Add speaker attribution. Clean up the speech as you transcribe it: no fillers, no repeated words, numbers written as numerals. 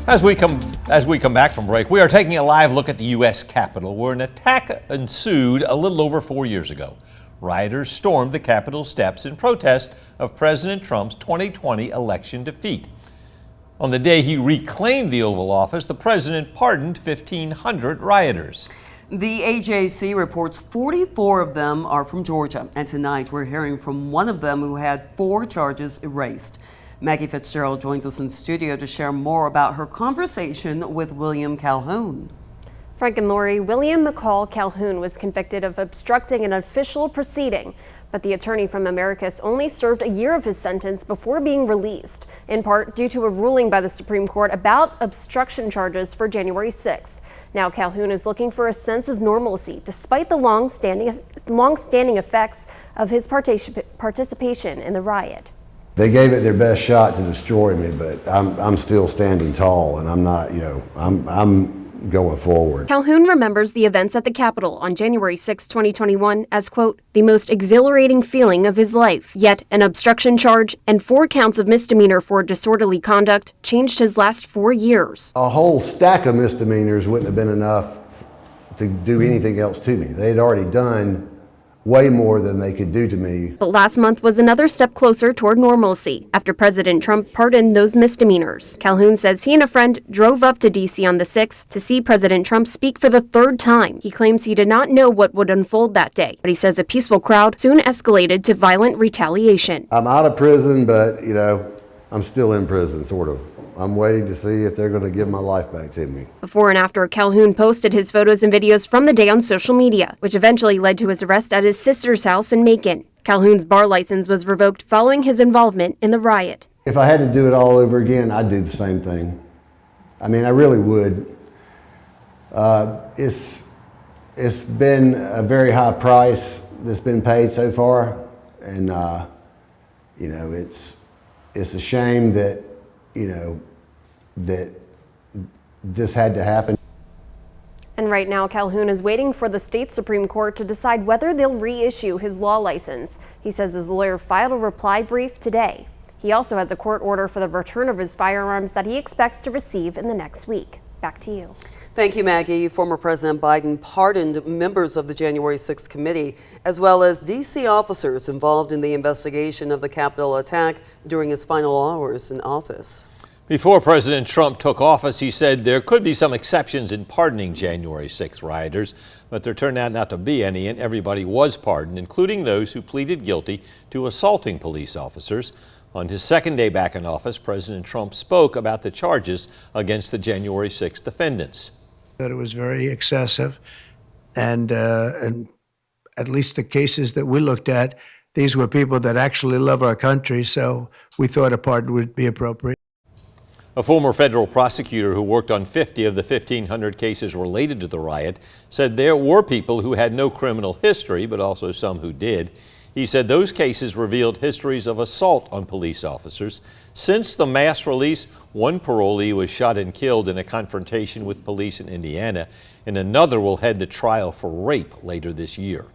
Speaker 1: As we come back from break, we are taking a live look at the U.S. Capitol, where an attack ensued a little over 4 years ago. Rioters stormed the Capitol steps in protest of President Trump's 2020 election defeat. On the day he reclaimed the Oval Office, the president pardoned 1,500 rioters.
Speaker 2: The AJC reports 44 of them are from Georgia, and tonight we're hearing from one of them who had 4 charges erased. Maggie Fitzgerald joins us in studio to share more about her conversation with William Calhoun.
Speaker 3: Frank and Lori, William McCall Calhoun was convicted of obstructing an official proceeding, but the attorney from Americus only served a year of his sentence before being released, in part due to a ruling by the Supreme Court about obstruction charges for January 6th. Now Calhoun is looking for a sense of normalcy, despite the long-standing effects of his participation in the riot.
Speaker 4: They gave it their best shot to destroy me, but I'm still standing tall, and I'm not, I'm going forward.
Speaker 3: Calhoun remembers the events at the Capitol on January 6, 2021 as, quote, the most exhilarating feeling of his life. Yet an obstruction charge and 4 counts of misdemeanor for disorderly conduct changed his last 4 years.
Speaker 4: A whole stack of misdemeanors wouldn't have been enough to do anything else to me. They had already done way more than they could do to me.
Speaker 3: But last month was another step closer toward normalcy after President Trump pardoned those misdemeanors. Calhoun says he and a friend drove up to D.C. on the 6th to see President Trump speak for the 3rd time. He claims he did not know what would unfold that day, but he says a peaceful crowd soon escalated to violent retaliation.
Speaker 4: I'm out of prison, but, I'm still in prison, sort of. I'm waiting to see if they're going to give my life back to me.
Speaker 3: Before and after, Calhoun posted his photos and videos from the day on social media, which eventually led to his arrest at his sister's house in Macon. Calhoun's bar license was revoked following his involvement in the riot.
Speaker 4: If I had to do it all over again, I'd do the same thing. I mean, I really would. It's been a very high price that's been paid so far, and it's a shame that that this had to happen.
Speaker 3: And right now, Calhoun is waiting for the state Supreme Court to decide whether they'll reissue his law license. He says his lawyer filed a reply brief today. He also has a court order for the return of his firearms that he expects to receive in the next week. Back to you.
Speaker 2: Thank you, Maggie. Former President Biden pardoned members of the January 6th committee, as well as D.C. officers involved in the investigation of the Capitol attack during his final hours in office.
Speaker 1: Before President Trump took office, he said there could be some exceptions in pardoning January 6th rioters, but there turned out not to be any, and everybody was pardoned, including those who pleaded guilty to assaulting police officers. On his second day back in office, President Trump spoke about the charges against the January 6th defendants.
Speaker 5: That it was very excessive, and at least the cases that we looked at, these were people that actually love our country, so we thought a pardon would be appropriate.
Speaker 1: A former federal prosecutor who worked on 50 of the 1,500 cases related to the riot said there were people who had no criminal history, but also some who did. He said those cases revealed histories of assault on police officers. Since the mass release, one parolee was shot and killed in a confrontation with police in Indiana, and another will head to trial for rape later this year.